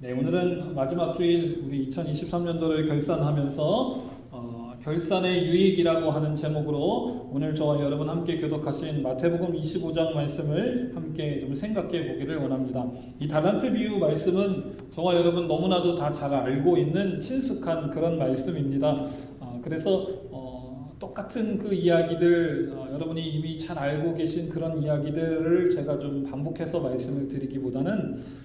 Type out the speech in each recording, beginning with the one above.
네, 오늘은 마지막 주일 우리 2023년도를 결산하면서 결산의 유익이라고 하는 제목으로 오늘 저와 여러분 함께 교독하신 마태복음 25장 말씀을 함께 좀 생각해 보기를 원합니다. 이 달란트 비유 말씀은 저와 여러분 너무나도 다 잘 알고 있는 친숙한 그런 말씀입니다. 그래서 똑같은 그 이야기들 여러분이 이미 잘 알고 계신 그런 이야기들을 제가 좀 반복해서 말씀을 드리기보다는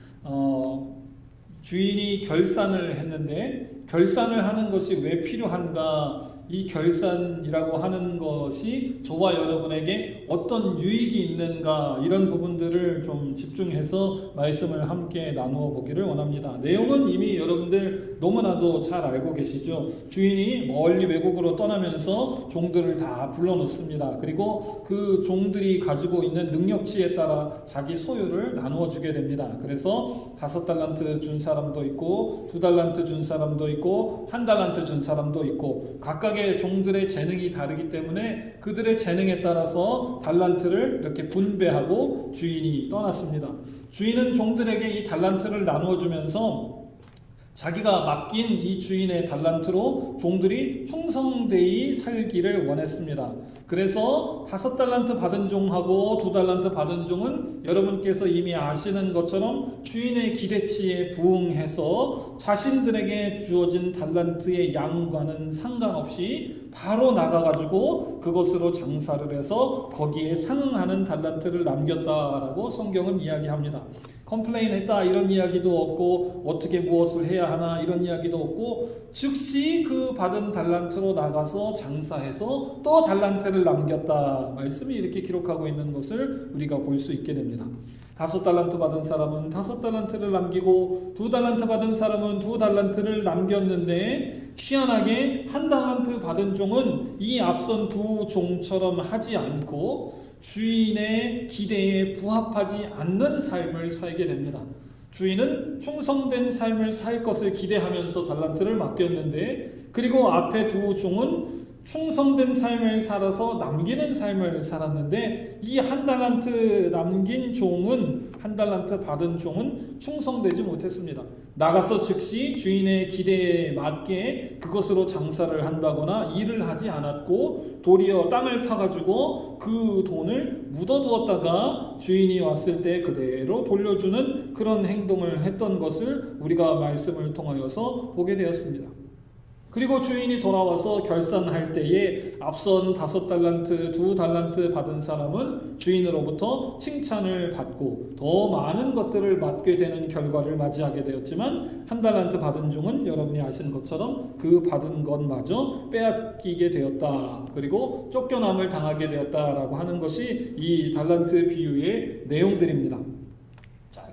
주인이 결산을 했는데 결산을 하는 것이 왜 필요한가, 이 결산이라고 하는 것이 저와 여러분에게 어떤 유익이 있는가, 이런 부분들을 좀 집중해서 말씀을 함께 나누어 보기를 원합니다. 내용은 이미 여러분들 너무나도 잘 알고 계시죠. 주인이 멀리 외국으로 떠나면서 종들을 다 불러놓습니다. 그리고 그 종들이 가지고 있는 능력치에 따라 자기 소유를 나누어 주게 됩니다. 그래서 5달란트 준 사람도 있고 2달란트 준 사람도 있고 1달란트 준 사람도 있고 각각의 종들의 재능이 다르기 때문에 그들의 재능에 따라서 달란트를 이렇게 분배하고 주인이 떠났습니다. 주인은 종들에게 이 달란트를 나누어 주면서 자기가 맡긴 이 주인의 달란트로 종들이 충성되이 살기를 원했습니다. 그래서 5달란트 받은 종하고 2달란트 받은 종은 여러분께서 이미 아시는 것처럼 주인의 기대치에 부응해서 자신들에게 주어진 달란트의 양과는 상관없이 바로 나가가지고 그것으로 장사를 해서 거기에 상응하는 달란트를 남겼다라고 성경은 이야기합니다. 컴플레인 했다 이런 이야기도 없고 어떻게 무엇을 해야 하나 이런 이야기도 없고 즉시 그 받은 달란트로 나가서 장사해서 또 달란트를 남겼다, 말씀이 이렇게 기록하고 있는 것을 우리가 볼 수 있게 됩니다. 5달란트 받은 사람은 5달란트를 남기고 2달란트 받은 사람은 2달란트를 남겼는데 희한하게 1달란트 받은 종은 이 앞선 2종처럼 하지 않고 주인의 기대에 부합하지 않는 삶을 살게 됩니다. 주인은 충성된 삶을 살 것을 기대하면서 달란트를 맡겼는데, 그리고 앞에 2종은 충성된 삶을 살아서 남기는 삶을 살았는데, 이 1달란트 남긴 종은, 1달란트 받은 종은 충성되지 못했습니다. 나가서 즉시 주인의 기대에 맞게 그것으로 장사를 한다거나 일을 하지 않았고 도리어 땅을 파가지고 그 돈을 묻어두었다가 주인이 왔을 때 그대로 돌려주는 그런 행동을 했던 것을 우리가 말씀을 통하여서 보게 되었습니다. 그리고 주인이 돌아와서 결산할 때에 앞선 5달란트, 2달란트 받은 사람은 주인으로부터 칭찬을 받고 더 많은 것들을 맡게 되는 결과를 맞이하게 되었지만 1달란트 받은 종은 여러분이 아시는 것처럼 그 받은 것마저 빼앗기게 되었다. 그리고 쫓겨남을 당하게 되었다라고 하는 것이 이 달란트 비유의 내용들입니다.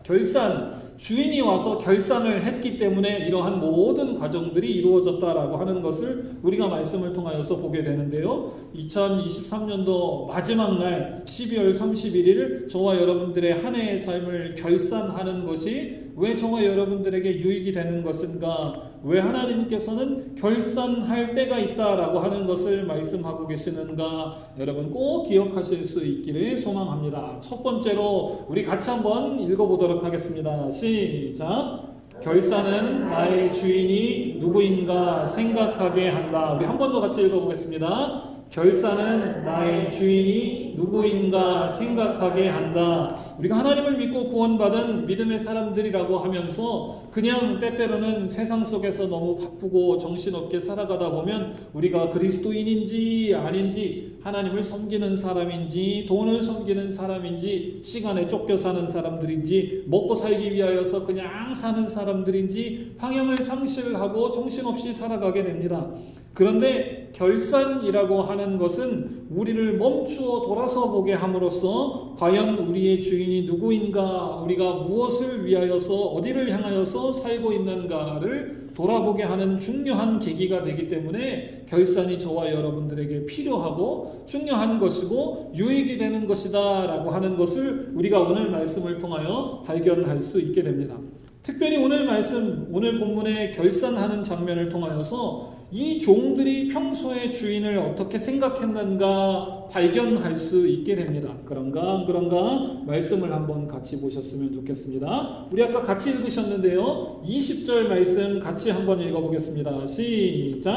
결산, 주인이 와서 결산을 했기 때문에 이러한 모든 과정들이 이루어졌다라고 하는 것을 우리가 말씀을 통하여서 보게 되는데요. 2023년도 마지막 날 12월 31일 저와 여러분들의 한 해의 삶을 결산하는 것이 왜 저와 여러분들에게 유익이 되는 것인가? 왜 하나님께서는 결산할 때가 있다라고 하는 것을 말씀하고 계시는가? 여러분 꼭 기억하실 수 있기를 소망합니다. 첫 번째로 우리 같이 한번 읽어보도록 하겠습니다. 시작! 결산은 나의 주인이 누구인가 생각하게 한다. 우리 한 번 더 같이 읽어보겠습니다. 결산은 나의 주인이 누구인가 생각하게 한다. 우리가 하나님을 믿고 구원받은 믿음의 사람들이라고 하면서 그냥 때때로는 세상 속에서 너무 바쁘고 정신없게 살아가다 보면 우리가 그리스도인인지 아닌지, 하나님을 섬기는 사람인지 돈을 섬기는 사람인지, 시간에 쫓겨 사는 사람들인지, 먹고 살기 위하여서 그냥 사는 사람들인지 방향을 상실하고 정신없이 살아가게 됩니다. 그런데 결산이라고 하는 것은 우리를 멈추어 돌아서 보게 함으로써 과연 우리의 주인이 누구인가, 우리가 무엇을 위하여서 어디를 향하여서 살고 있는가를 돌아보게 하는 중요한 계기가 되기 때문에 결산이 저와 여러분들에게 필요하고 중요한 것이고 유익이 되는 것이다 라고 하는 것을 우리가 오늘 말씀을 통하여 발견할 수 있게 됩니다. 특별히 오늘 말씀, 오늘 본문의 결산하는 장면을 통하여서 이 종들이 평소에 주인을 어떻게 생각했는가 발견할 수 있게 됩니다. 그런가 안 그런가 말씀을 한번 같이 보셨으면 좋겠습니다. 우리 아까 같이 읽으셨는데요. 20절 말씀 같이 한번 읽어보겠습니다. 시작.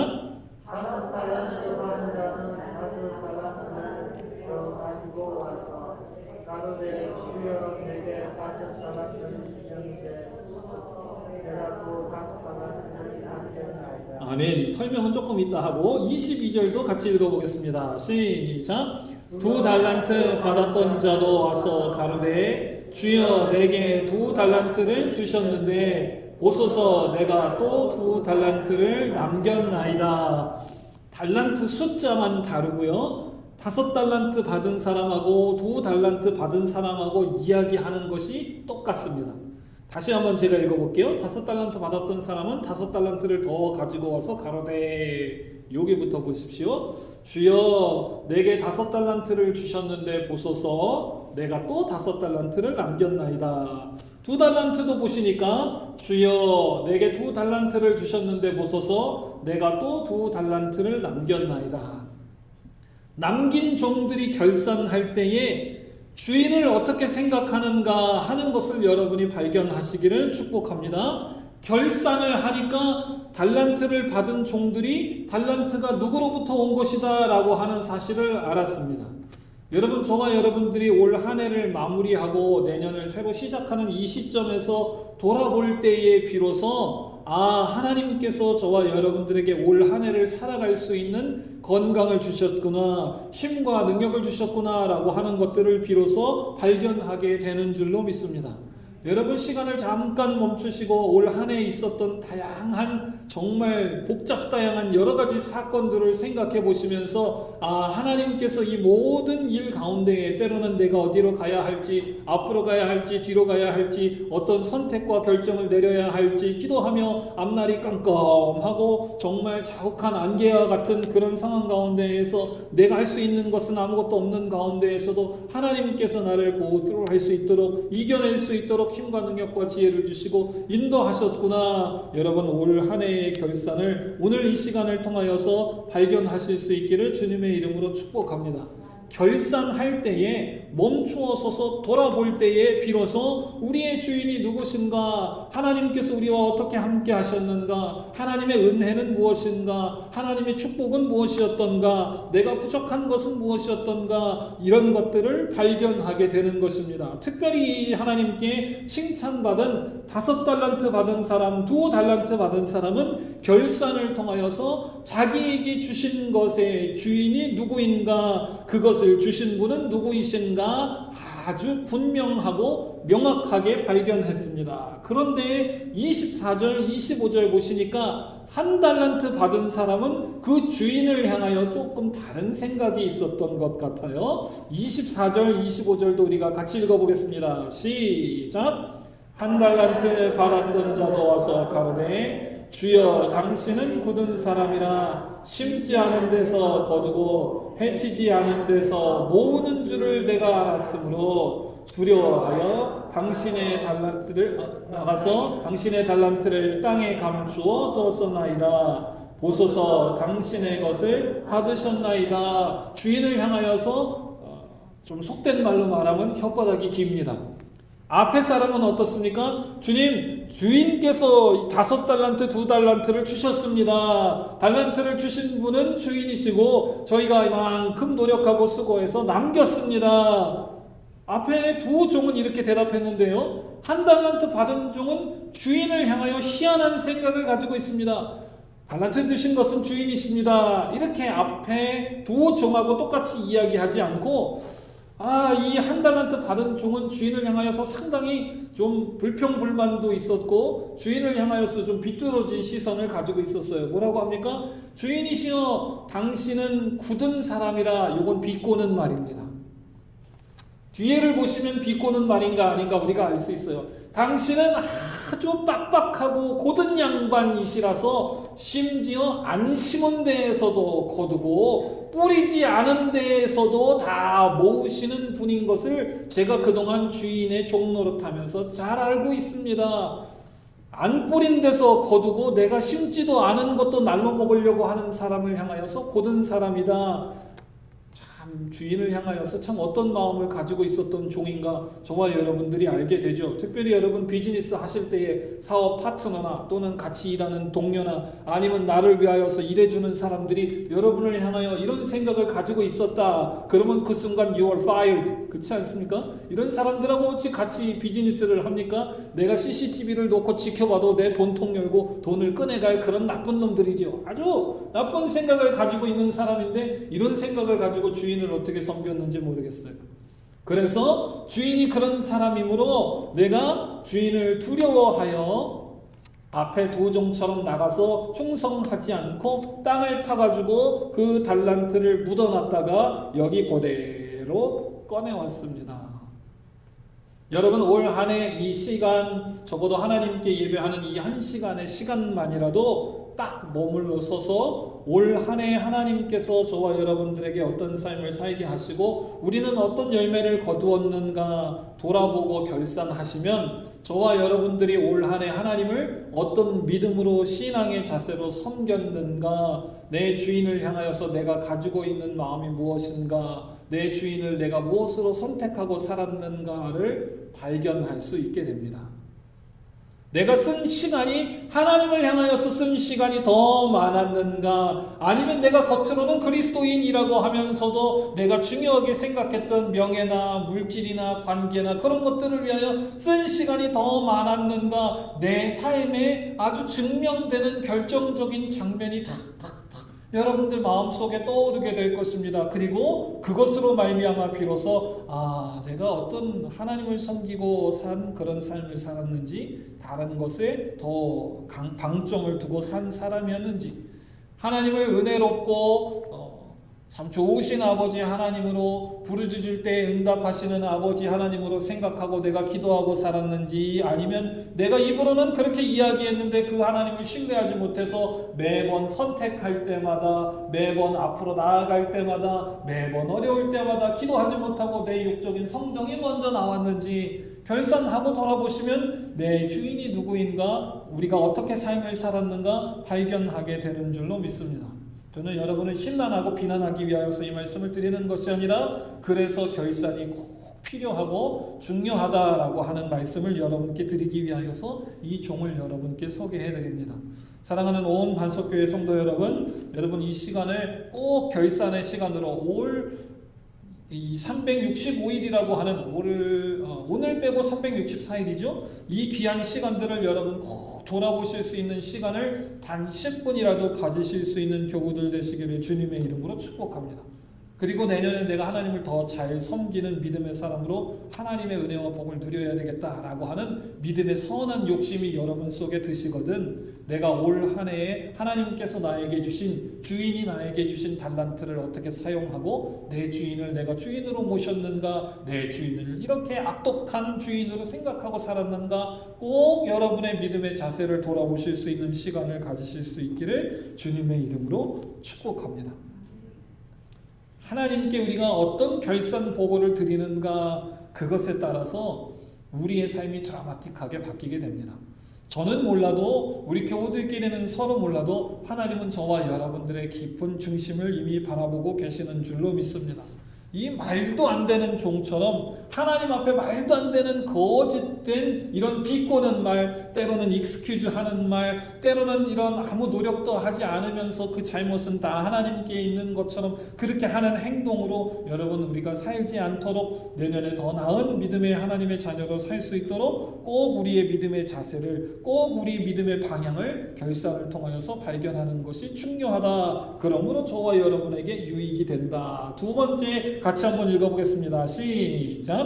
5달란트 받은 자는 5달란트를 더 가지고 와서 가로되 주여 내게 5달란트를 주셨는데 내가 또 5달란트를 남겼나이다. 아멘. 설명은 조금 이따 하고 22절도 같이 읽어보겠습니다. 시작. 2달란트 받았던 자도 와서 가로되 주여 내게 2달란트를 주셨는데 보소서 내가 또 2달란트를 남겼나이다. 달란트 숫자만 다르고요. 5달란트 받은 사람하고 2달란트 받은 사람하고 이야기하는 것이 똑같습니다. 다시 한번 제가 읽어볼게요. 5달란트 받았던 사람은 5달란트를 더 가지고 와서 가로되, 여기부터 보십시오. 주여 내게 5달란트를 주셨는데 보소서 내가 또 5달란트를 남겼나이다. 2달란트도 보시니까 주여 내게 2달란트를 주셨는데 보소서 내가 또 2달란트를 남겼나이다. 남긴 종들이 결산할 때에 주인을 어떻게 생각하는가 하는 것을 여러분이 발견하시기를 축복합니다. 결산을 하니까 달란트를 받은 종들이 달란트가 누구로부터 온 것이다 라고 하는 사실을 알았습니다. 여러분, 저와 여러분들이 올 한 해를 마무리하고 내년을 새로 시작하는 이 시점에서 돌아볼 때에 비로소 하나님께서 저와 여러분들에게 올 한 해를 살아갈 수 있는 건강을 주셨구나, 힘과 능력을 주셨구나 라고 하는 것들을 비로소 발견하게 되는 줄로 믿습니다. 여러분, 시간을 잠깐 멈추시고 올 한 해 있었던 다양한, 정말 복잡다양한 여러 가지 사건들을 생각해 보시면서 하나님께서 이 모든 일 가운데에 때로는 내가 어디로 가야 할지, 앞으로 가야 할지, 뒤로 가야 할지, 어떤 선택과 결정을 내려야 할지 기도하며 앞날이 깜깜하고 정말 자욱한 안개와 같은 그런 상황 가운데에서 내가 할 수 있는 것은 아무것도 없는 가운데에서도 하나님께서 나를 고스로 할 수 있도록, 이겨낼 수 있도록 힘과 능력과 지혜를 주시고 인도하셨구나. 여러분, 올 한 해의 결산을 오늘 이 시간을 통하여서 발견하실 수 있기를 주님의 이름으로 축복합니다. 결산할 때에 멈추어 서서 돌아볼 때에 비로소 우리의 주인이 누구신가, 하나님께서 우리와 어떻게 함께 하셨는가, 하나님의 은혜는 무엇인가, 하나님의 축복은 무엇이었던가, 내가 부족한 것은 무엇이었던가, 이런 것들을 발견하게 되는 것입니다. 특별히 하나님께 칭찬받은 5달란트 받은 사람, 2달란트 받은 사람은 결산을 통하여서 자기에게 주신 것의 주인이 누구인가, 그것을 주신 분은 누구이신가 아주 분명하고 명확하게 발견했습니다. 그런데 24절, 25절 보시니까 1달란트 받은 사람은 그 주인을 향하여 조금 다른 생각이 있었던 것 같아요. 24절, 25절도 우리가 같이 읽어보겠습니다. 시작. 1달란트 받았던 자도 와서 가로되 주여 당신은 굳은 사람이라 심지 않은 데서 거두고 해치지 않은 데서 모으는 줄을 내가 알았으므로 두려워하여 당신의 달란트를 나가서 당신의 달란트를 땅에 감추어 두었나이다. 보소서 당신의 것을 받으셨나이다. 주인을 향하여서 좀 속된 말로 말하면 혓바닥이 깁니다. 앞에 사람은 어떻습니까? 주님, 주인께서 5달란트, 2달란트를 주셨습니다. 달란트를 주신 분은 주인이시고 저희가 이만큼 노력하고 수고해서 남겼습니다. 앞에 두 종은 이렇게 대답했는데요. 1달란트 받은 종은 주인을 향하여 희한한 생각을 가지고 있습니다. 달란트 주신 것은 주인이십니다. 이렇게 앞에 두 종하고 똑같이 이야기하지 않고 이 1달란트 받은 종은 주인을 향하여서 상당히 좀 불평불만도 있었고 주인을 향하여서 좀 비뚤어진 시선을 가지고 있었어요. 뭐라고 합니까? 주인이시여 당신은 굳은 사람이라. 요건 비꼬는 말입니다. 뒤에를 보시면 비꼬는 말인가 아닌가 우리가 알 수 있어요. 당신은 아주 빡빡하고 고든 양반이시라서 심지어 안 심은 데에서도 거두고 뿌리지 않은 데에서도 다 모으시는 분인 것을 제가 그동안 주인의 종노릇하면서 잘 알고 있습니다. 안 뿌린 데서 거두고 내가 심지도 않은 것도 날로 먹으려고 하는 사람을 향하여서 고든 사람이다. 참 주인을 향하여서 참 어떤 마음을 가지고 있었던 종인가 저와 여러분들이 알게 되죠. 특별히 여러분 비즈니스 하실 때에 사업 파트너나 또는 같이 일하는 동료나 아니면 나를 위하여서 일해주는 사람들이 여러분을 향하여 이런 생각을 가지고 있었다. 그러면 그 순간 you are fired. 그렇지 않습니까? 이런 사람들하고 어찌 같이 비즈니스를 합니까? 내가 CCTV를 놓고 지켜봐도 내 돈통 열고 돈을 꺼내갈 그런 나쁜 놈들이죠. 아주 나쁜 생각을 가지고 있는 사람인데 이런 생각을 가지고 주인을 어떻게 섬겼는지 모르겠어요. 그래서 주인이 그런 사람이므로 내가 주인을 두려워하여 앞에 두 종처럼 나가서 충성하지 않고 땅을 파가지고 그 달란트를 묻어놨다가 여기 그대로 꺼내왔습니다. 여러분 올 한 해 이 시간 적어도 하나님께 예배하는 이 한 시간의 시간만이라도 딱 머물러 서서 올 한 해 하나님께서 저와 여러분들에게 어떤 삶을 살게 하시고 우리는 어떤 열매를 거두었는가 돌아보고 결산하시면 저와 여러분들이 올 한 해 하나님을 어떤 믿음으로 신앙의 자세로 섬겼는가 내 주인을 향하여서 내가 가지고 있는 마음이 무엇인가 내 주인을 내가 무엇으로 선택하고 살았는가를 발견할 수 있게 됩니다. 내가 쓴 시간이 하나님을 향하여서 쓴 시간이 더 많았는가 아니면 내가 겉으로는 그리스도인이라고 하면서도 내가 중요하게 생각했던 명예나 물질이나 관계나 그런 것들을 위하여 쓴 시간이 더 많았는가 내 삶에 아주 증명되는 결정적인 장면이 탁탁탁 여러분들 마음속에 떠오르게 될 것입니다. 그리고 그것으로 말미암아 비로소 내가 어떤 하나님을 섬기고 산 그런 삶을 살았는지 다른 것에 더 방점을 두고 산 사람이었는지 하나님을 은혜롭고 참 좋으신 아버지 하나님으로 부르짖을 때 응답하시는 아버지 하나님으로 생각하고 내가 기도하고 살았는지 아니면 내가 입으로는 그렇게 이야기했는데 그 하나님을 신뢰하지 못해서 매번 선택할 때마다 매번 앞으로 나아갈 때마다 매번 어려울 때마다 기도하지 못하고 내 육적인 성정이 먼저 나왔는지 결산하고 돌아보시면 내 주인이 누구인가 우리가 어떻게 삶을 살았는가 발견하게 되는 줄로 믿습니다. 저는 여러분을 심란하고 비난하기 위하여서 이 말씀을 드리는 것이 아니라 그래서 결산이 꼭 필요하고 중요하다라고 하는 말씀을 여러분께 드리기 위하여서 이 종을 여러분께 소개해 드립니다. 사랑하는 온 반석교회 성도 여러분 이 시간을 꼭 결산의 시간으로 이 365일이라고 하는 오늘 빼고 364일이죠. 이 귀한 시간들을 여러분 꼭 돌아보실 수 있는 시간을 단 10분이라도 가지실 수 있는 교우들 되시기를 주님의 이름으로 축복합니다. 그리고 내년에 내가 하나님을 더 잘 섬기는 믿음의 사람으로 하나님의 은혜와 복을 누려야 되겠다라고 하는 믿음의 선한 욕심이 여러분 속에 드시거든 내가 올 한 해에 하나님께서 나에게 주신 주인이 나에게 주신 달란트를 어떻게 사용하고 내 주인을 내가 주인으로 모셨는가 내 주인을 이렇게 악독한 주인으로 생각하고 살았는가 꼭 여러분의 믿음의 자세를 돌아보실 수 있는 시간을 가지실 수 있기를 주님의 이름으로 축복합니다. 하나님께 우리가 어떤 결산 보고를 드리는가 그것에 따라서 우리의 삶이 드라마틱하게 바뀌게 됩니다. 저는 몰라도 우리 교우들끼리는 서로 몰라도 하나님은 저와 여러분들의 깊은 중심을 이미 바라보고 계시는 줄로 믿습니다. 이 말도 안 되는 종처럼 하나님 앞에 말도 안 되는 거짓된 이런 비꼬는 말, 때로는 익스큐즈 하는 말, 때로는 이런 아무 노력도 하지 않으면서 그 잘못은 다 하나님께 있는 것처럼 그렇게 하는 행동으로 여러분 우리가 살지 않도록 내년에 더 나은 믿음의 하나님의 자녀로 살 수 있도록 꼭 우리의 믿음의 자세를 꼭 우리 믿음의 방향을 결산을 통하여서 발견하는 것이 중요하다. 그러므로 저와 여러분에게 유익이 된다. 두 번째 같이 한번 읽어보겠습니다. 시작.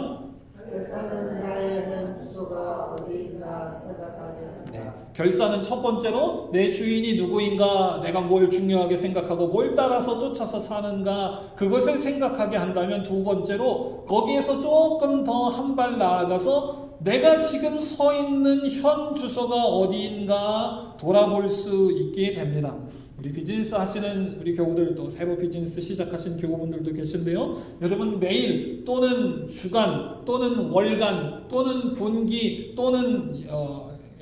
결산은 나의 주소가 어디인가 생각하며 네. 결산은 첫 번째로 내 주인이 누구인가 내가 뭘 중요하게 생각하고 뭘 따라서 쫓아서 사는가 그것을 생각하게 한다면 두 번째로 거기에서 조금 더 한 발 나아가서 내가 지금 서 있는 현 주소가 어디인가 돌아볼 수 있게 됩니다. 우리 비즈니스 하시는 우리 교우들도 새로 비즈니스 시작하신 교우분들도 계신데요. 여러분 매일 또는 주간 또는 월간 또는 분기 또는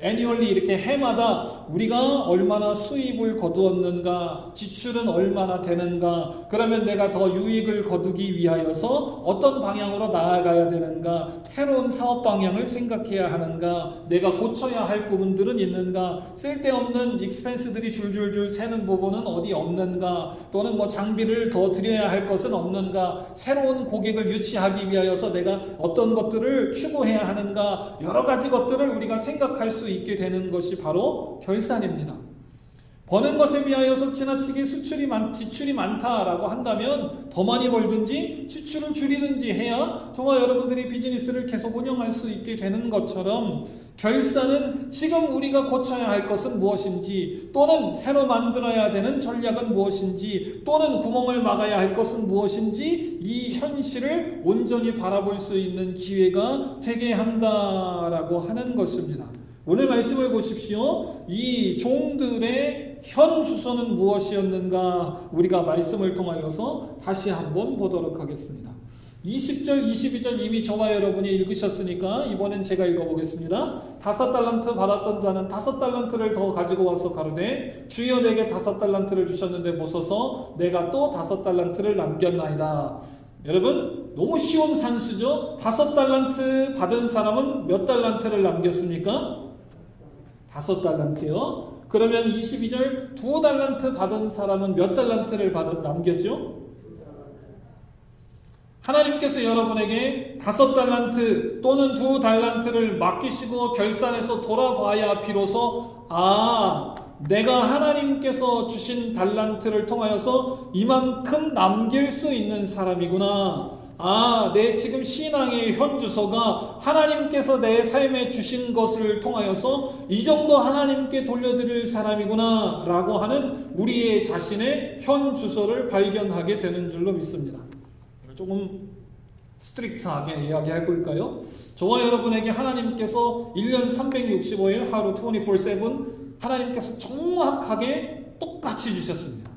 애니얼리 이렇게 해마다 우리가 얼마나 수입을 거두었는가, 지출은 얼마나 되는가, 그러면 내가 더 유익을 거두기 위하여서 어떤 방향으로 나아가야 되는가, 새로운 사업 방향을 생각해야 하는가, 내가 고쳐야 할 부분들은 있는가, 쓸데없는 익스펜스들이 줄줄줄 새는 부분은 어디 없는가, 또는 뭐 장비를 더 들여야 할 것은 없는가, 새로운 고객을 유치하기 위하여서 내가 어떤 것들을 추구해야 하는가, 여러 가지 것들을 우리가 생각할 수 있게 되는 것이 바로 결산입니다. 버는 것에 비하여서 지나치게 지출이 많다라고 한다면 더 많이 벌든지 지출을 줄이든지 해야 정말 여러분들이 비즈니스를 계속 운영할 수 있게 되는 것처럼, 결산은 지금 우리가 고쳐야 할 것은 무엇인지, 또는 새로 만들어야 되는 전략은 무엇인지, 또는 구멍을 막아야 할 것은 무엇인지, 이 현실을 온전히 바라볼 수 있는 기회가 되게 한다라고 하는 것입니다. 오늘 말씀을 보십시오. 이 종들의 현 주소는 무엇이었는가, 우리가 말씀을 통하여서 다시 한번 보도록 하겠습니다. 20절, 22절 이미 저와 여러분이 읽으셨으니까 이번엔 제가 읽어보겠습니다. 5달란트 받았던 자는 5달란트를 더 가지고 와서 가로되 주여 내게 5달란트를 주셨는데 보소서 내가 또 5달란트를 남겼나이다. 여러분, 너무 쉬운 산수죠. 5달란트 받은 사람은 몇 달란트를 남겼습니까? 5달란트요. 그러면 22절 2달란트 받은 사람은 몇 달란트를 남겼죠? 하나님께서 여러분에게 5달란트 또는 2달란트를 맡기시고 결산해서 돌아봐야 비로소 내가 하나님께서 주신 달란트를 통하여서 이만큼 남길 수 있는 사람이구나. 내 지금 신앙의 현주소가 하나님께서 내 삶에 주신 것을 통하여서 이 정도 하나님께 돌려드릴 사람이구나 라고 하는 우리의 자신의 현주소를 발견하게 되는 줄로 믿습니다. 조금 스트릭트하게 이야기해 볼까요? 저와 여러분에게 하나님께서 1년 365일 하루 24/7 하나님께서 정확하게 똑같이 주셨습니다.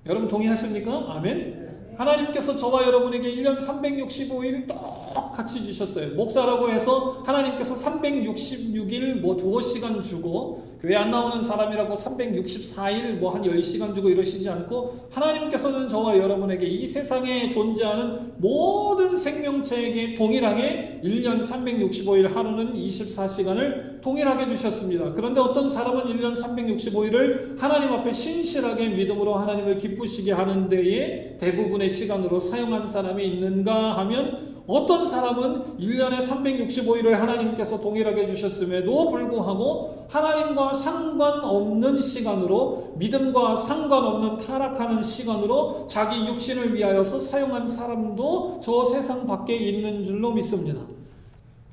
여러분 동의하십니까? 아멘. 하나님께서 저와 여러분에게 1년 365일 똑같이 주셨어요. 목사라고 해서 하나님께서 366일 두어 시간 주고, 교회 안 나오는 사람이라고 364일 한 10시간 주고 이러시지 않고, 하나님께서는 저와 여러분에게 이 세상에 존재하는 모든 생명체에게 동일하게 1년 365일 하루는 24시간을 동일하게 주셨습니다. 그런데 어떤 사람은 1년 365일을 하나님 앞에 신실하게 믿음으로 하나님을 기쁘시게 하는 데에 대부분의 시간으로 사용한 사람이 있는가 하면, 어떤 사람은 1년에 365일을 하나님께서 동일하게 주셨음에도 불구하고 하나님과 상관없는 시간으로, 믿음과 상관없는 타락하는 시간으로 자기 육신을 위하여서 사용한 사람도 저 세상 밖에 있는 줄로 믿습니다.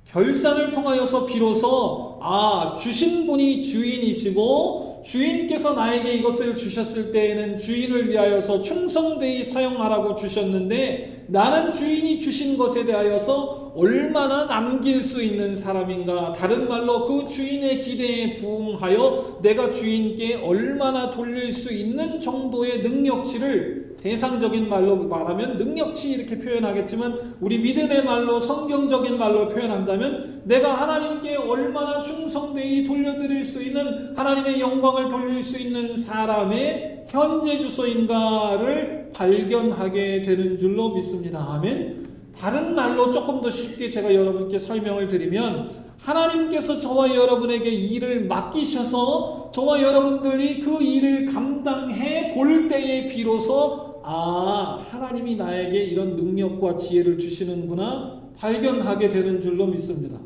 결산을 통하여서 비로소 주신 분이 주인이시고, 주인께서 나에게 이것을 주셨을 때에는 주인을 위하여서 충성되이 사용하라고 주셨는데, 나는 주인이 주신 것에 대하여서 얼마나 남길 수 있는 사람인가, 다른 말로 그 주인의 기대에 부응하여 내가 주인께 얼마나 돌릴 수 있는 정도의 능력치를, 세상적인 말로 말하면 능력치 이렇게 표현하겠지만, 우리 믿음의 말로, 성경적인 말로 표현한다면 내가 하나님께 얼마나 충성되이 돌려드릴 수 있는, 하나님의 영광을 돌릴 수 있는 사람의 현재 주소인가를 발견하게 되는 줄로 믿습니다. 아멘. 다른 말로 조금 더 쉽게 제가 여러분께 설명을 드리면, 하나님께서 저와 여러분에게 일을 맡기셔서 저와 여러분들이 그 일을 감당해 볼 때에 비로소 하나님이 나에게 이런 능력과 지혜를 주시는구나 발견하게 되는 줄로 믿습니다.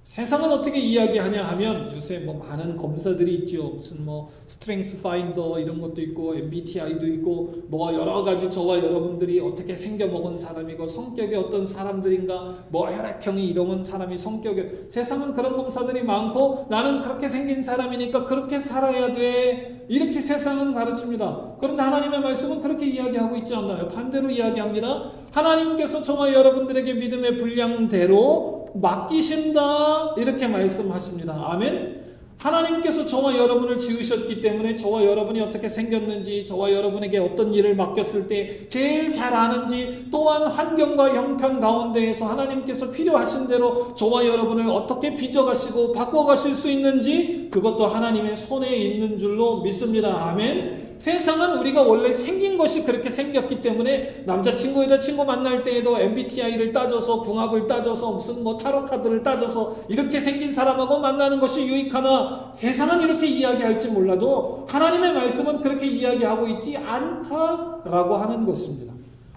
세상은 어떻게 이야기하냐 하면, 요새 많은 검사들이 있죠. 무슨 스트렝스 파인더 이런 것도 있고, MBTI도 있고, 여러 가지 저와 여러분들이 어떻게 생겨먹은 사람이고, 성격이 어떤 사람들인가, 혈액형이 이런 사람이 성격이, 세상은 그런 검사들이 많고, 나는 그렇게 생긴 사람이니까 그렇게 살아야 돼, 이렇게 세상은 가르칩니다. 그런데 하나님의 말씀은 그렇게 이야기하고 있지 않나요? 반대로 이야기합니다. 하나님께서 저와 여러분들에게 믿음의 분량대로 맡기신다, 이렇게 말씀하십니다. 아멘. 하나님께서 저와 여러분을 지으셨기 때문에 저와 여러분이 어떻게 생겼는지, 저와 여러분에게 어떤 일을 맡겼을 때 제일 잘 아는지, 또한 환경과 형편 가운데에서 하나님께서 필요하신 대로 저와 여러분을 어떻게 빚어가시고 바꿔가실 수 있는지, 그것도 하나님의 손에 있는 줄로 믿습니다. 아멘. 세상은 우리가 원래 생긴 것이 그렇게 생겼기 때문에 남자친구 여자친구 만날 때에도 MBTI를 따져서, 궁합을 따져서, 무슨 뭐 타로 카드를 따져서 이렇게 생긴 사람하고 만나는 것이 유익하나, 세상은 이렇게 이야기할지 몰라도 하나님의 말씀은 그렇게 이야기하고 있지 않다라고 하는 것입니다.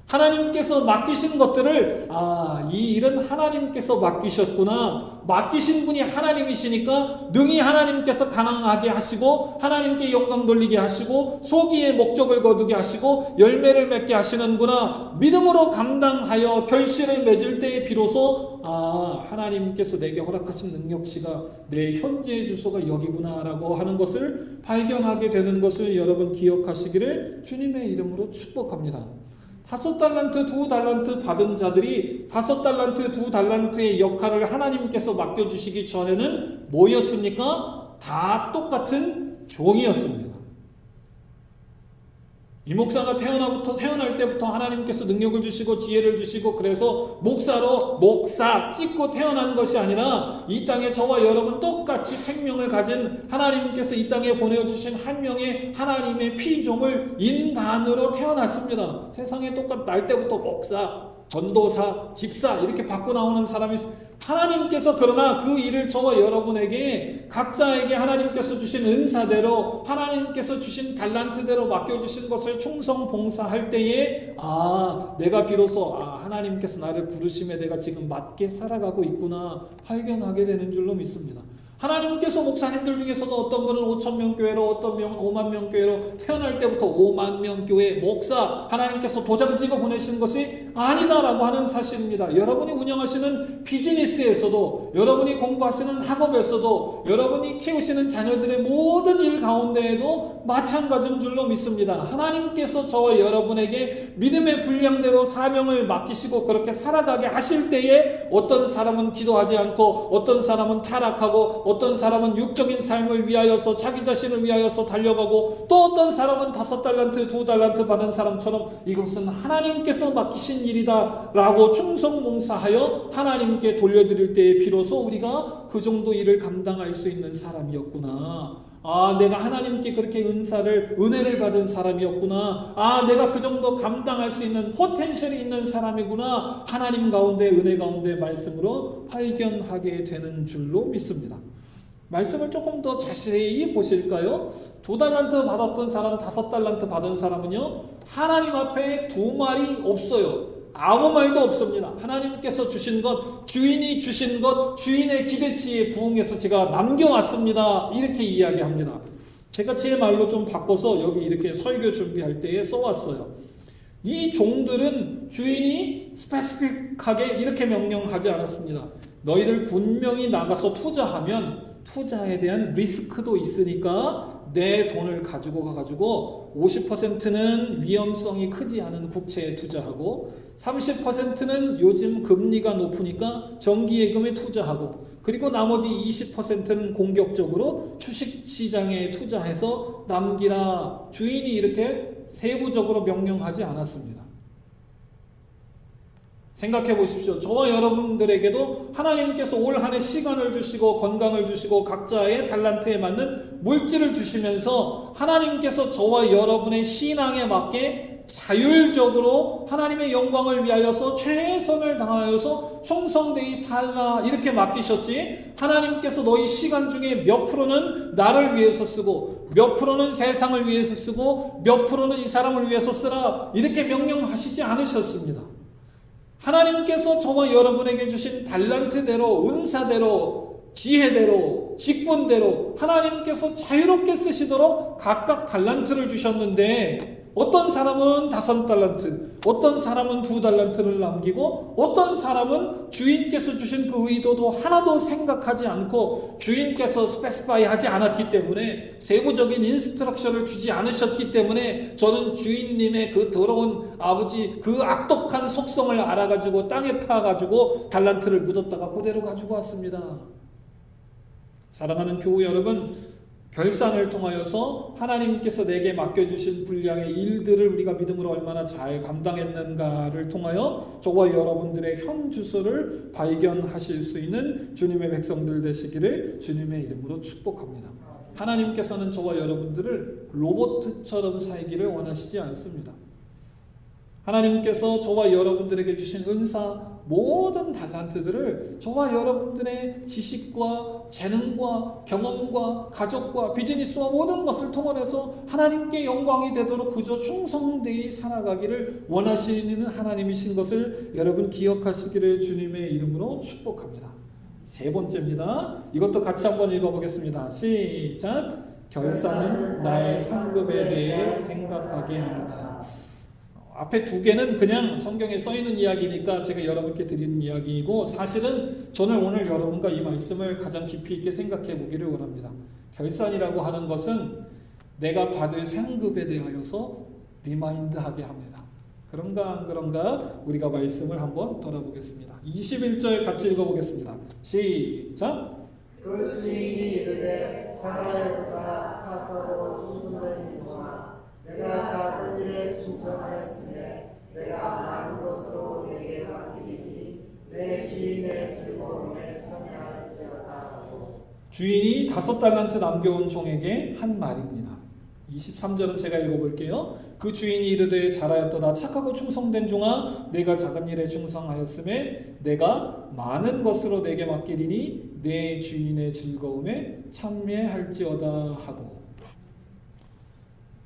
하나님께서 맡기신 것들을, 이 일은 하나님께서 맡기셨구나, 맡기신 분이 하나님이시니까 능히 하나님께서 가능하게 하시고 하나님께 영광 돌리게 하시고 소기의 목적을 거두게 하시고 열매를 맺게 하시는구나, 믿음으로 감당하여 결실을 맺을 때에 비로소 하나님께서 내게 허락하신 능력치가 내 현재의 주소가 여기구나 라고 하는 것을 발견하게 되는 것을 여러분 기억하시기를 주님의 이름으로 축복합니다. 5달란트, 2달란트 받은 자들이 5달란트, 2달란트의 역할을 하나님께서 맡겨주시기 전에는 뭐였습니까? 다 똑같은 종이었습니다. 이 목사가 태어날 때부터 하나님께서 능력을 주시고 지혜를 주시고 그래서 목사로 목사 찍고 태어난 것이 아니라 이 땅에 저와 여러분 똑같이 생명을 가진 하나님께서 이 땅에 보내주신 한 명의 하나님의 피조물 인간으로 태어났습니다. 세상에 날 때부터 목사, 전도사, 집사 이렇게 받고 나오는 사람이 하나님께서, 그러나 그 일을 저와 여러분에게 각자에게 하나님께서 주신 은사대로, 하나님께서 주신 달란트대로 맡겨주신 것을 충성 봉사할 때에 내가 비로소 하나님께서 나를 부르심에 내가 지금 맞게 살아가고 있구나 발견하게 되는 줄로 믿습니다. 하나님께서 목사님들 중에서도 어떤 분은 5,000명 교회로, 어떤 명은 5만 명 교회로, 태어날 때부터 5만 명 교회 목사 하나님께서 도장 찍어 보내신 것이 아니다라고 하는 사실입니다. 여러분이 운영하시는 비즈니스에서도, 여러분이 공부하시는 학업에서도, 여러분이 키우시는 자녀들의 모든 일 가운데에도 마찬가지인 줄로 믿습니다. 하나님께서 저와 여러분에게 믿음의 분량대로 사명을 맡기시고 그렇게 살아가게 하실 때에 어떤 사람은 기도하지 않고, 어떤 사람은 타락하고, 어떤 사람은 육적인 삶을 위하여서 자기 자신을 위하여서 달려가고, 또 어떤 사람은 5달란트, 2달란트 받은 사람처럼 이것은 하나님께서 맡기신 일이다 라고 충성봉사하여 하나님께 돌려드릴 때에 비로소 우리가 그 정도 일을 감당할 수 있는 사람이었구나, 내가 하나님께 그렇게 은혜를 받은 사람이었구나, 내가 그 정도 감당할 수 있는 포텐셜이 있는 사람이구나, 하나님 가운데, 은혜 가운데 말씀으로 발견하게 되는 줄로 믿습니다. 말씀을 조금 더 자세히 보실까요? 2달란트 받았던 사람, 5달란트 받은 사람은요, 하나님 앞에 두 말이 없어요. 아무 말도 없습니다. 하나님께서 주신 것, 주인이 주신 것, 주인의 기대치에 부응해서 제가 남겨왔습니다, 이렇게 이야기합니다. 제가 제 말로 좀 바꿔서 여기 이렇게 설교 준비할 때에 써왔어요. 이 종들은 주인이 스페시픽하게 이렇게 명령하지 않았습니다. 너희들 분명히 나가서 투자하면 투자에 대한 리스크도 있으니까 내 돈을 가지고 가가지고 50%는 위험성이 크지 않은 국채에 투자하고, 30%는 요즘 금리가 높으니까 정기예금에 투자하고, 그리고 나머지 20%는 공격적으로 주식시장에 투자해서 남기라, 주인이 이렇게 세부적으로 명령하지 않았습니다. 생각해 보십시오. 저와 여러분들에게도 하나님께서 올 한 해 시간을 주시고 건강을 주시고 각자의 달란트에 맞는 물질을 주시면서 하나님께서 저와 여러분의 신앙에 맞게 자율적으로 하나님의 영광을 위하여서 최선을 다하여서 충성되이 살라 이렇게 맡기셨지, 하나님께서 너희 시간 중에 몇 프로는 나를 위해서 쓰고 몇 프로는 세상을 위해서 쓰고 몇 프로는 이 사람을 위해서 쓰라 이렇게 명령하시지 않으셨습니다. 하나님께서 저와 여러분에게 주신 달란트대로, 은사대로, 지혜대로, 직분대로 하나님께서 자유롭게 쓰시도록 각각 달란트를 주셨는데, 어떤 사람은 5달란트, 어떤 사람은 2달란트를 남기고, 어떤 사람은 주인께서 주신 그 의도도 하나도 생각하지 않고 주인께서 스페시파이 하지 않았기 때문에, 세부적인 인스트럭션을 주지 않으셨기 때문에 저는 주인님의 그 더러운 아버지 그 악독한 속성을 알아가지고 땅에 파가지고 달란트를 묻었다가 그대로 가지고 왔습니다. 사랑하는 교우 여러분, 결산을 통하여서 하나님께서 내게 맡겨주신 분량의 일들을 우리가 믿음으로 얼마나 잘 감당했는가를 통하여 저와 여러분들의 현 주소를 발견하실 수 있는 주님의 백성들 되시기를 주님의 이름으로 축복합니다. 하나님께서는 저와 여러분들을 로봇처럼 살기를 원하시지 않습니다. 하나님께서 저와 여러분들에게 주신 은사, 모든 달란트들을 저와 여러분들의 지식과 재능과 경험과 가족과 비즈니스와 모든 것을 통해서 하나님께 영광이 되도록 그저 충성되이 살아가기를 원하시는 하나님이신 것을 여러분 기억하시기를 주님의 이름으로 축복합니다. 세 번째입니다. 이것도 같이 한번 읽어보겠습니다. 시작. 결산은 나의 상급에 대해 생각하게 합니다. 앞에 두 개는 그냥 성경에 써있는 이야기니까 제가 여러분께 드리는 이야기이고, 사실은 저는 오늘 여러분과 이 말씀을 가장 깊이 있게 생각해 보기를 원합니다. 결산이라고 하는 것은 내가 받을 상급에 대하여서 리마인드하게 합니다. 그런가 안 그런가 우리가 말씀을 한번 돌아보겠습니다. 21절 같이 읽어보겠습니다. 시작. 그 주인이 이르되 자가야가 착하고 충성된 종아, 내가 작은 일에 충성하였으며 내가 많은 것으로 내게 맡기니 내 주인의 즐거움에 참여할지어다. 주인이 5달란트 남겨온 종에게 한 말입니다. 23절은 제가 읽어볼게요. 그 주인이 이르되 잘하였도다 착하고 충성된 종아, 내가 작은 일에 충성하였음에 내가 많은 것으로 내게 맡기리니 내 주인의 즐거움에 참여할지어다 하고.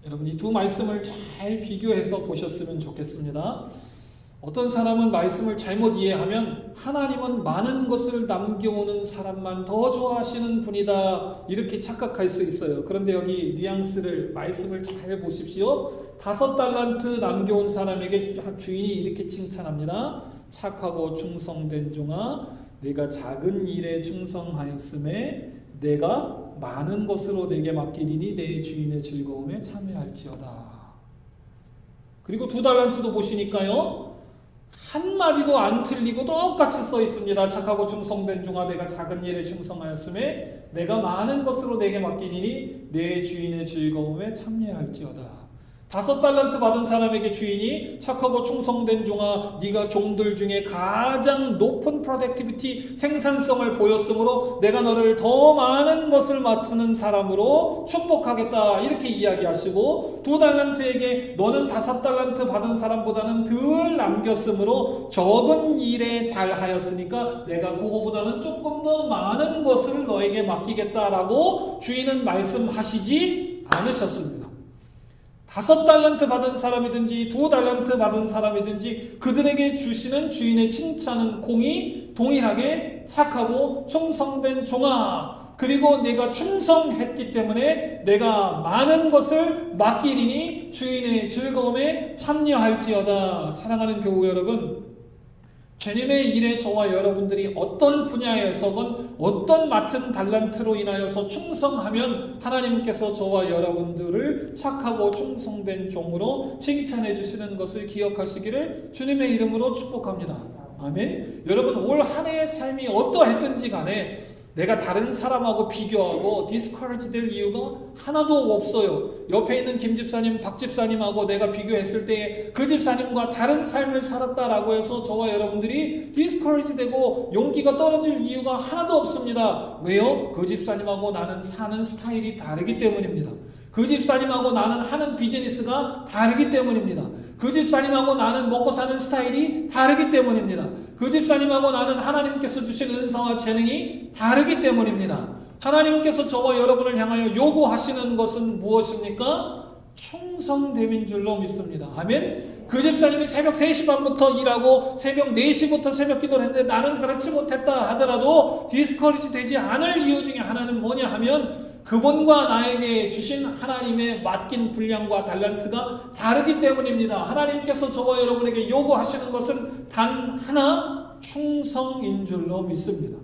여러분, 이 두 말씀을 잘 비교해서 보셨으면 좋겠습니다. 어떤 사람은 말씀을 잘못 이해하면 하나님은 많은 것을 남겨오는 사람만 더 좋아하시는 분이다, 이렇게 착각할 수 있어요. 그런데 여기 뉘앙스를, 말씀을 잘 보십시오. 5달란트 남겨온 사람에게 주인이 이렇게 칭찬합니다. 착하고 충성된 종아, 내가 작은 일에 충성하였음에 내가 많은 것으로 내게 맡기리니 내 주인의 즐거움에 참여할지어다. 그리고 2달란트도 보시니까요, 한마디도 안 틀리고 똑같이 써 있습니다. 착하고 충성된 종아, 내가 작은 일에 충성하였음에 내가 많은 것으로 내게 맡기리니 내 주인의 즐거움에 참여할지어다. 5달란트 받은 사람에게 주인이 착하고 충성된 종아, 네가 종들 중에 가장 높은 프로덕티비티, 생산성을 보였으므로 내가 너를 더 많은 것을 맡는 사람으로 축복하겠다, 이렇게 이야기하시고, 2달란트에게 너는 5달란트 받은 사람보다는 덜 남겼으므로 적은 일에 잘하였으니까 내가 그거보다는 조금 더 많은 것을 너에게 맡기겠다라고 주인은 말씀하시지 않으셨습니다. 5달란트 받은 사람이든지 2달란트 받은 사람이든지 그들에게 주시는 주인의 칭찬은 공이 동일하게 착하고 충성된 종아, 그리고 내가 충성했기 때문에 내가 많은 것을 맡기리니 주인의 즐거움에 참여할지어다. 사랑하는 교우 여러분, 주님의 일에 저와 여러분들이 어떤 분야에서건 어떤 맡은 달란트로 인하여서 충성하면 하나님께서 저와 여러분들을 착하고 충성된 종으로 칭찬해 주시는 것을 기억하시기를 주님의 이름으로 축복합니다. 아멘. 여러분, 올 한 해의 삶이 어떠했든지 간에 내가 다른 사람하고 비교하고 디스커리지 될 이유가 하나도 없어요. 옆에 있는 김 집사님, 박 집사님하고 내가 비교했을 때 그 집사님과 다른 삶을 살았다라고 해서 저와 여러분들이 디스커리지 되고 용기가 떨어질 이유가 하나도 없습니다. 왜요? 그 집사님하고 나는 사는 스타일이 다르기 때문입니다. 그 집사님하고 나는 하는 비즈니스가 다르기 때문입니다. 그 집사님하고 나는 먹고 사는 스타일이 다르기 때문입니다. 그 집사님하고 나는 하나님께서 주신 은사와 재능이 다르기 때문입니다. 하나님께서 저와 여러분을 향하여 요구하시는 것은 무엇입니까? 충성됨인 줄로 믿습니다. 아멘. 그 집사님이 새벽 3시 반부터 일하고 새벽 4시부터 새벽 기도를 했는데 나는 그렇지 못했다 하더라도 디스커리지 되지 않을 이유 중에 하나는 뭐냐 하면 그분과 나에게 주신 하나님의 맡긴 분량과 달란트가 다르기 때문입니다. 하나님께서 저와 여러분에게 요구하시는 것은 단 하나, 충성인 줄로 믿습니다.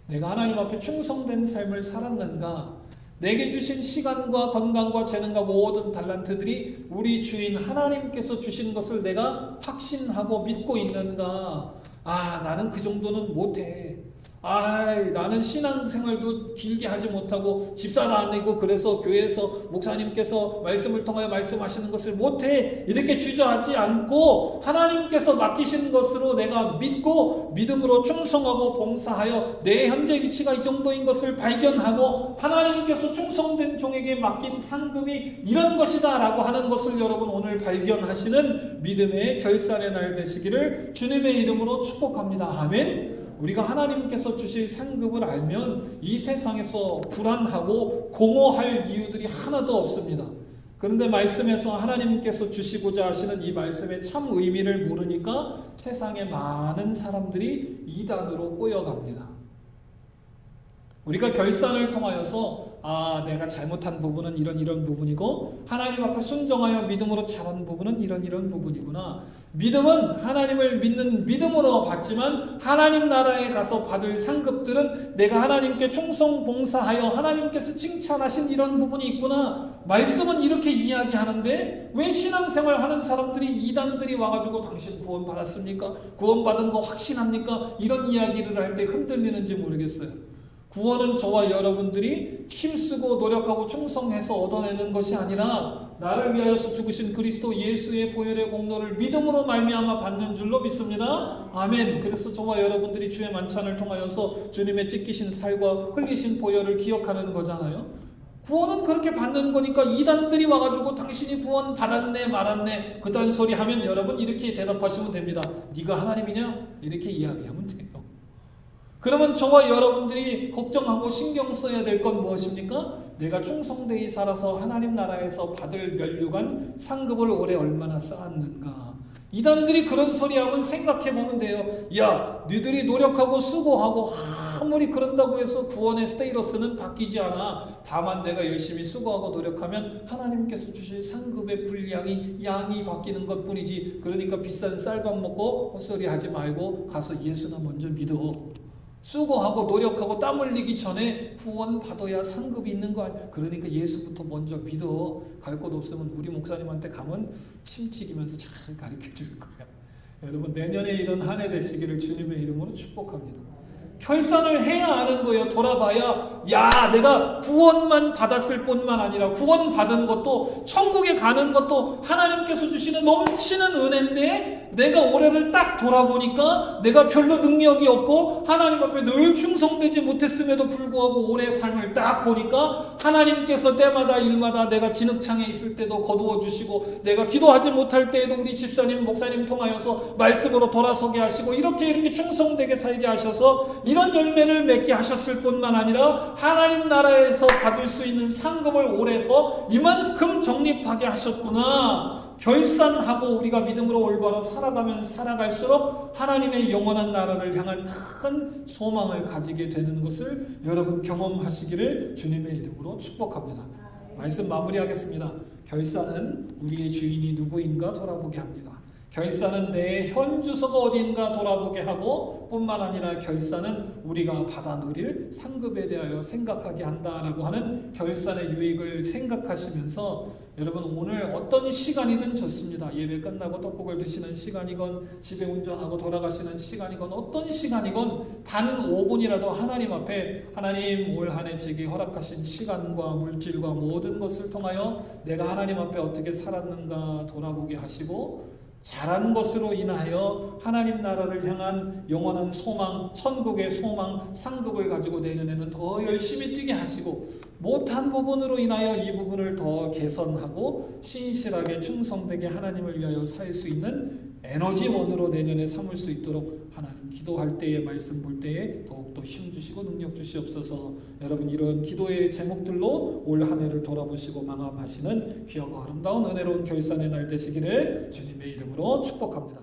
내가 하나님 앞에 충성된 삶을 살았는가? 내게 주신 시간과 건강과 재능과 모든 달란트들이 우리 주인 하나님께서 주신 것을 내가 확신하고 믿고 있는가? 아, 나는 그 정도는 못해. 나는 신앙생활도 길게 하지 못하고 집사도 안 되고 그래서 교회에서 목사님께서 말씀을 통하여 말씀하시는 것을 못해 이렇게 주저하지 않고 하나님께서 맡기신 것으로 내가 믿고 믿음으로 충성하고 봉사하여 내 현재 위치가 이 정도인 것을 발견하고 하나님께서 충성된 종에게 맡긴 상급이 이런 것이다 라고 하는 것을 여러분 오늘 발견하시는 믿음의 결산의 날 되시기를 주님의 이름으로 축복합니다. 아멘. 우리가 하나님께서 주실 상급을 알면 이 세상에서 불안하고 공허할 이유들이 하나도 없습니다. 그런데 말씀에서 하나님께서 주시고자 하시는 이 말씀의 참 의미를 모르니까 세상에 많은 사람들이 이단으로 꼬여갑니다. 우리가 결산을 통하여서 내가 잘못한 부분은 이런 부분이고 하나님 앞에 순종하여 믿음으로 잘한 부분은 이런 부분이구나. 믿음은 하나님을 믿는 믿음으로 받지만 하나님 나라에 가서 받을 상급들은 내가 하나님께 충성 봉사하여 하나님께서 칭찬하신 이런 부분이 있구나. 말씀은 이렇게 이야기하는데 왜 신앙생활 하는 사람들이 이단들이 와가지고 당신 구원 받았습니까? 구원 받은 거 확신합니까? 이런 이야기를 할 때 흔들리는지 모르겠어요. 구원은 저와 여러분들이 힘쓰고 노력하고 충성해서 얻어내는 것이 아니라 나를 위하여서 죽으신 그리스도 예수의 보혈의 공로를 믿음으로 말미암아 받는 줄로 믿습니다. 아멘. 그래서 저와 여러분들이 주의 만찬을 통하여서 주님의 찢기신 살과 흘리신 보혈을 기억하는 거잖아요. 구원은 그렇게 받는 거니까 이단들이 와가지고 당신이 구원 받았네 말았네 그딴 소리 하면 여러분 이렇게 대답하시면 됩니다. 네가 하나님이냐? 이렇게 이야기하면 돼요. 그러면 저와 여러분들이 걱정하고 신경 써야 될 건 무엇입니까? 내가 충성되이 살아서 하나님 나라에서 받을 면류관 상급을 올해 얼마나 쌓았는가. 이단들이 그런 소리 하면 생각해 보면 돼요. 야, 너희들이 노력하고 수고하고 아무리 그런다고 해서 구원의 스테이러스는 바뀌지 않아. 다만 내가 열심히 수고하고 노력하면 하나님께서 주실 상급의 분량이 양이 바뀌는 것뿐이지. 그러니까 비싼 쌀밥 먹고 헛소리 하지 말고 가서 예수나 먼저 믿어. 수고하고 노력하고 땀 흘리기 전에 구원 받아야 상급이 있는 거 아니야. 그러니까 예수부터 먼저 믿어. 갈 곳 없으면 우리 목사님한테 가면 침 튀기면서 잘 가르쳐 줄 거야. 여러분 내년에 이런 한 해 되시기를 주님의 이름으로 축복합니다. 결산을 해야 아는 거예요. 돌아봐야 내가 구원만 받았을 뿐만 아니라 구원 받은 것도 천국에 가는 것도 하나님께서 주시는 넘치는 은혜인데 내가 올해를 딱 돌아보니까 내가 별로 능력이 없고 하나님 앞에 늘 충성되지 못했음에도 불구하고 올해 삶을 딱 보니까 하나님께서 때마다 일마다 내가 진흙창에 있을 때도 거두어 주시고 내가 기도하지 못할 때에도 우리 집사님 목사님 통하여서 말씀으로 돌아서게 하시고 이렇게 충성되게 살게 하셔서 이런 열매를 맺게 하셨을 뿐만 아니라 하나님 나라에서 받을 수 있는 상급을 올해 더 이만큼 적립하게 하셨구나. 결산하고 우리가 믿음으로 올바로 살아가면 살아갈수록 하나님의 영원한 나라를 향한 큰 소망을 가지게 되는 것을 여러분 경험하시기를 주님의 이름으로 축복합니다. 말씀 마무리하겠습니다. 결산은 우리의 주인이 누구인가 돌아보게 합니다. 결산은 내 현 주소가 어디인가 돌아보게 하고 뿐만 아니라 결산은 우리가 받아 누릴 상급에 대하여 생각하게 한다라고 하는 결산의 유익을 생각하시면서 여러분 오늘 어떤 시간이든 좋습니다. 예배 끝나고 떡국을 드시는 시간이건 집에 운전하고 돌아가시는 시간이건 어떤 시간이건 단 5분이라도 하나님 앞에 하나님 올 한 해 제게 허락하신 시간과 물질과 모든 것을 통하여 내가 하나님 앞에 어떻게 살았는가 돌아보게 하시고 잘한 것으로 인하여 하나님 나라를 향한 영원한 소망, 천국의 소망, 상급을 가지고 내년에는 더 열심히 뛰게 하시고 못한 부분으로 인하여 이 부분을 더 개선하고 신실하게 충성되게 하나님을 위하여 살 수 있는 에너지원으로 내년에 삼을 수 있도록 하나님 기도할 때에 말씀 볼 때에 더욱더 힘주시고 능력 주시옵소서. 여러분 이런 기도의 제목들로 올 한 해를 돌아보시고 마감하시는 귀하고 아름다운 은혜로운 결산의 날 되시기를 주님의 이름으로 축복합니다.